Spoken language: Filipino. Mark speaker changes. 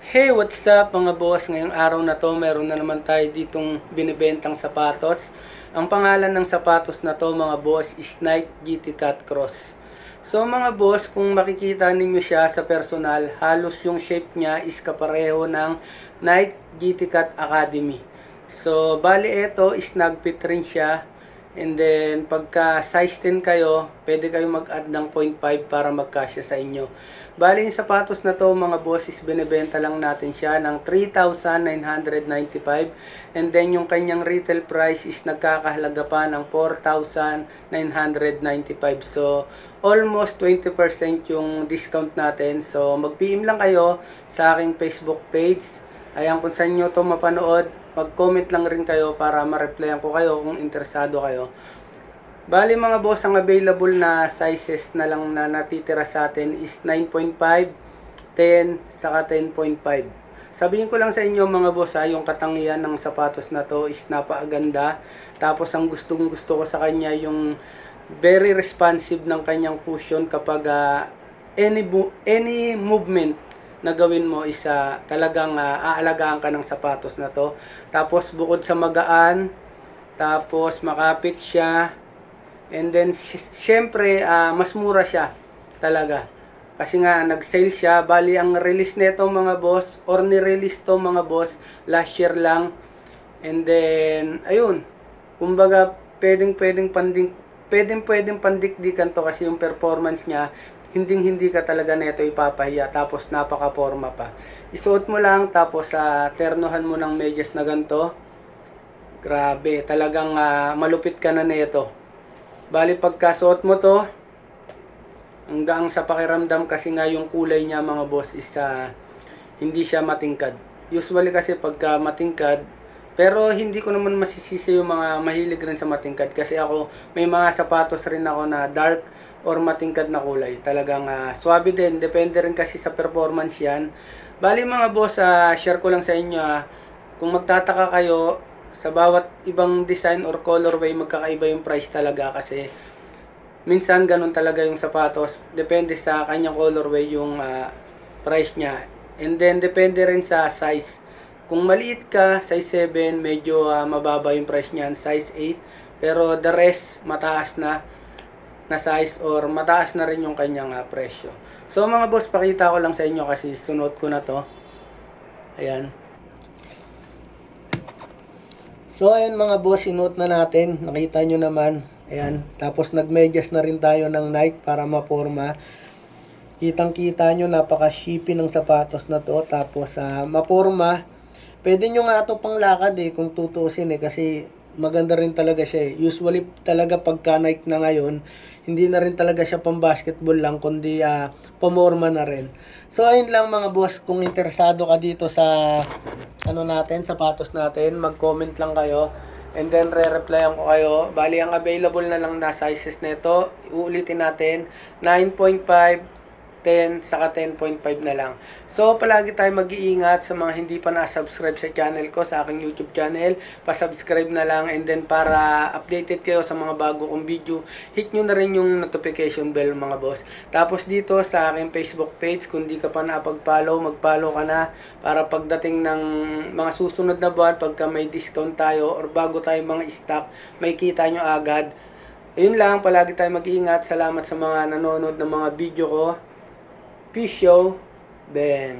Speaker 1: Hey, what's up mga boss? Ngayong araw na to, meron na naman tayo ditong binibentang sapatos. Ang pangalan ng sapatos na to mga boss is Nike GT Cut Cross. So mga boss, kung makikita ninyo siya sa personal, halos yung shape niya is kapareho ng Nike GT Cut Academy. So bali ito, snag fit rin siya. And then, pagka size 10 kayo, pwede kayo mag-add ng 0.5 para magkasya sa inyo. Bali, yung sapatos na to, mga bosses, binibenta lang natin siya ng 3,995. And then, yung kanyang retail price is nagkakahalaga pa ng 4,995. So, almost 20% yung discount natin. So, mag-PM lang kayo sa aking Facebook page. Ayan, kung saan nyo to mapanood, mag-comment lang rin kayo para ma-replyan ko kayo kung interesado kayo. Bali mga boss, ang available na sizes na lang na natitira sa atin is 9.5, 10, saka 10.5. Sabihin ko lang sa inyo mga boss yung katangian ng sapatos na to is napakaganda. Tapos ang gustong gusto ko sa kanya yung very responsive ng kanyang cushion kapag any movement na gawin mo is talagang aalagaan ka ng sapatos na to. Tapos bukod sa magaan, tapos makapit siya, and then syempre mas mura siya talaga. Kasi nga nag-sale siya, bali ang release nito mga boss, or ni-release to mga boss last year lang. And then ayun, kumbaga pwedeng pandikdikan to kasi yung performance niya hindi ka talaga neto ipapahiya, tapos napaka-forma pa. Isuot mo lang, tapos ternohan mo ng medyas na ganito. Grabe, talagang malupit ka na neto. Bali pagkasuot mo to, hanggang sa pakiramdam kasi nga yung kulay niya mga boss is hindi siya matingkad. Usually kasi pagka matingkad, pero hindi ko naman masisisi yung mga mahilig rin sa matingkad kasi ako may mga sapatos rin ako na dark or matingkad na kulay. Talagang swabe din, depende rin kasi sa performance yan. Bali mga boss, share ko lang sa inyo kung magtataka kayo sa bawat ibang design or colorway, magkakaiba yung price talaga kasi minsan ganun talaga yung sapatos, depende sa kanyang colorway yung price niya. And then depende rin sa size. Kung maliit ka, size 7, medyo mababa yung price niyan, size 8. Pero the rest, mataas na size or mataas na rin yung kanyang presyo. So mga boss, pakita ko lang sa inyo kasi sunod ko na to. Ayan. So ayan mga boss, sinuot na natin. Nakita nyo naman. Ayan. Tapos nagmedyas na rin tayo ng Nike para maporma. Kitang-kita nyo, napaka-shippy ng sapatos na to. Tapos maporma. Pwede nyo nga ito pang lakad kung tutusin kasi maganda rin talaga siya Usually talaga pagka Nike na ngayon, hindi na rin talaga siya pang basketball lang, kundi pamorma na rin. So ayun lang mga boss, kung interesado ka dito sa sapatos natin, mag-comment lang kayo. And then re-replyan ko kayo. Bali ang available na lang na sizes nito, uulitin natin, 9.5, 10, saka 10.5 na lang. So, palagi tayo mag-iingat sa mga hindi pa na-subscribe sa channel ko, sa aking YouTube channel. Pa-subscribe na lang, and then para updated kayo sa mga bago kong video, hit nyo na rin yung notification bell mga boss. Tapos dito sa aking Facebook page, kung di ka pa napag-follow, mag-follow ka na para pagdating ng mga susunod na buwan, pagka may discount tayo or bago tayo mga stock, may kita nyo agad. Ayun lang, palagi tayo mag-iingat. Salamat sa mga nanonood ng mga video ko. Peace, yo. Ben.